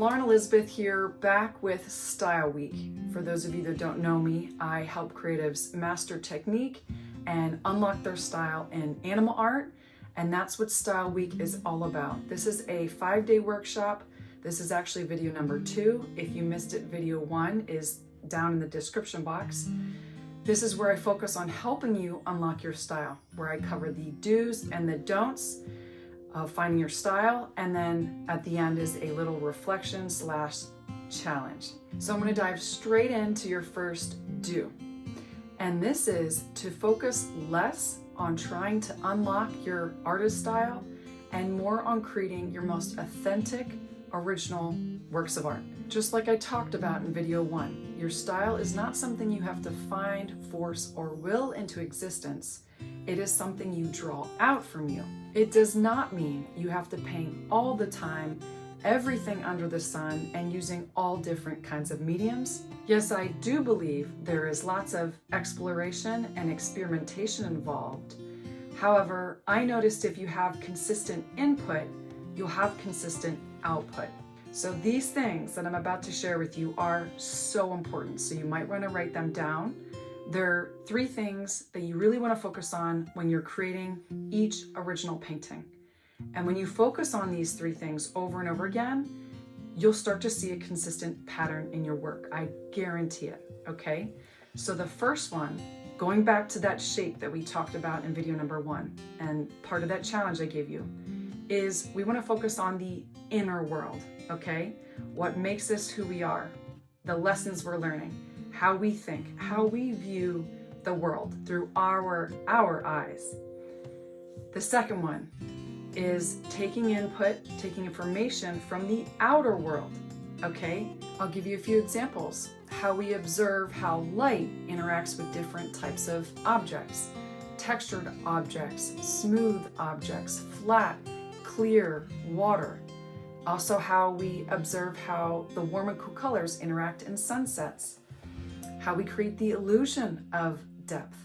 Lauren Elizabeth here, back with Style Week. For those of you that don't know me, I help creatives master technique and unlock their style in animal art, and that's what Style Week is all about. This is a 5-day workshop. This is actually video number 2. If you missed it, video 1 is down in the description box. This is where I focus on helping you unlock your style, where I cover the do's and the don'ts of finding your style, and then at the end is a little reflection / challenge. So I'm going to dive straight into your first do, and this is to focus less on trying to unlock your artist style and more on creating your most authentic, original works of art. Just like I talked about in video 1, your style is not something you have to find, force, or will into existence. It is something you draw out from you. It does not mean you have to paint all the time, everything under the sun, and using all different kinds of mediums. Yes, I do believe there is lots of exploration and experimentation involved. However, I noticed if you have consistent input, you'll have consistent output. So these things that I'm about to share with you are so important, so you might want to write them down. There are 3 things that you really want to focus on when you're creating each original painting. And when you focus on these 3 things over and over again, you'll start to see a consistent pattern in your work. I guarantee it, okay? So the first one, going back to that shape that we talked about in video number 1, and part of that challenge I gave you, is we want to focus on the inner world, okay? What makes us who we are, the lessons we're learning, how we think, how we view the world through our eyes. The second one is taking input, taking information from the outer world, okay? I'll give you a few examples. How we observe how light interacts with different types of objects, textured objects, smooth objects, flat, clear, water. Also how we observe how the warm and cool colors interact in sunsets, how we create the illusion of depth.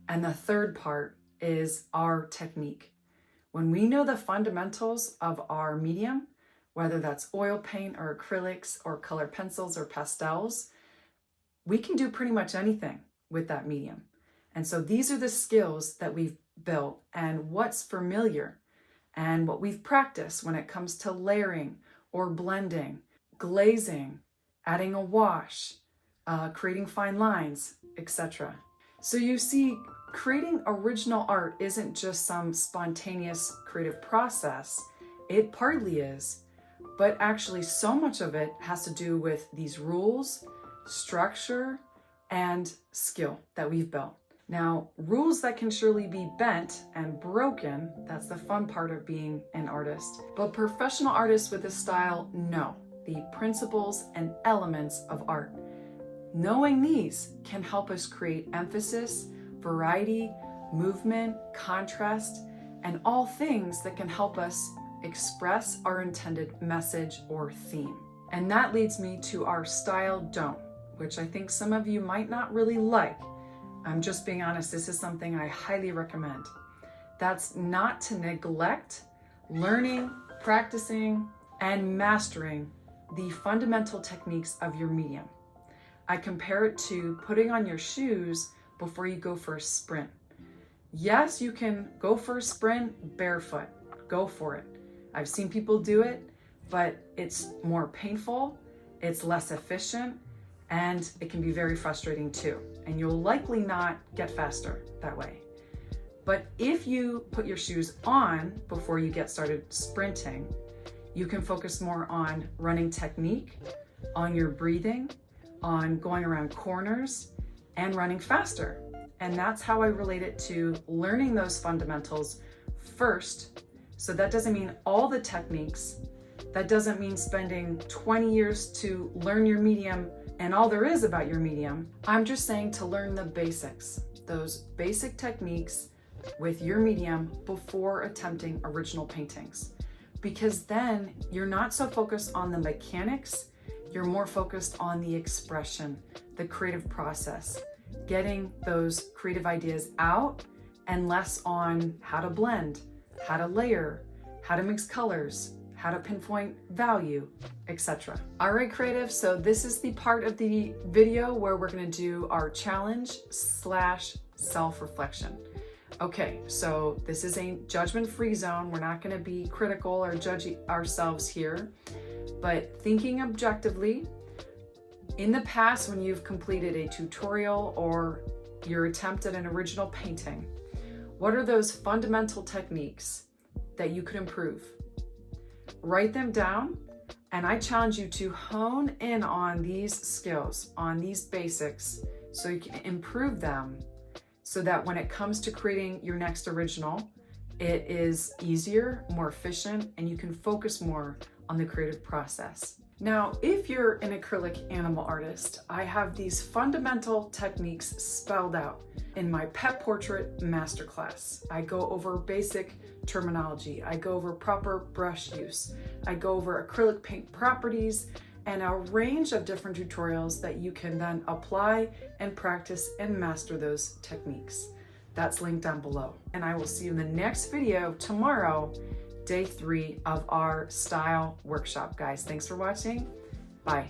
And the third part is our technique. When we know the fundamentals of our medium, whether that's oil paint or acrylics or colored pencils or pastels, we can do pretty much anything with that medium. And so these are the skills that we've built and what's familiar and what we've practiced when it comes to layering or blending, glazing, adding a wash, creating fine lines, etc. So you see, creating original art isn't just some spontaneous creative process. It partly is, but actually so much of it has to do with these rules, structure, and skill that we've built. Now, rules that can surely be bent and broken, that's the fun part of being an artist. But professional artists with a style know the principles and elements of art. Knowing these can help us create emphasis, variety, movement, contrast, and all things that can help us express our intended message or theme. And that leads me to our style don't, which I think some of you might not really like. I'm just being honest, this is something I highly recommend. That's not to neglect learning, practicing, and mastering the fundamental techniques of your medium. I compare it to putting on your shoes before you go for a sprint. Yes, you can go for a sprint barefoot. Go for it. I've seen people do it, but it's more painful, it's less efficient, and it can be very frustrating too. And you'll likely not get faster that way. But if you put your shoes on before you get started sprinting, you can focus more on running technique, on your breathing, on going around corners, and running faster. And that's how I relate it to learning those fundamentals first. So that doesn't mean all the techniques. That doesn't mean spending 20 years to learn your medium and all there is about your medium. I'm just saying to learn the basics, those basic techniques with your medium before attempting original paintings. Because then you're not so focused on the mechanics, you're more focused on the expression, the creative process, getting those creative ideas out, and less on how to blend, how to layer, how to mix colors, how to pinpoint value, etc. All right, creatives, so this is the part of the video where we're gonna do our challenge / self-reflection. Okay, so this is a judgment-free zone. We're not gonna be critical or judge ourselves here, but thinking objectively, in the past when you've completed a tutorial or your attempt at an original painting, what are those fundamental techniques that you could improve? Write them down, and I challenge you to hone in on these skills, on these basics, so you can improve them so that when it comes to creating your next original, it is easier, more efficient, and you can focus more on the creative process. Now, if you're an acrylic animal artist, I have these fundamental techniques spelled out in my pet portrait masterclass. I go over basic terminology. I go over proper brush use. I go over acrylic paint properties and a range of different tutorials that you can then apply and practice and master those techniques. That's linked down below. And I will see you in the next video tomorrow, day 3 of our style workshop. Guys, thanks for watching. Bye.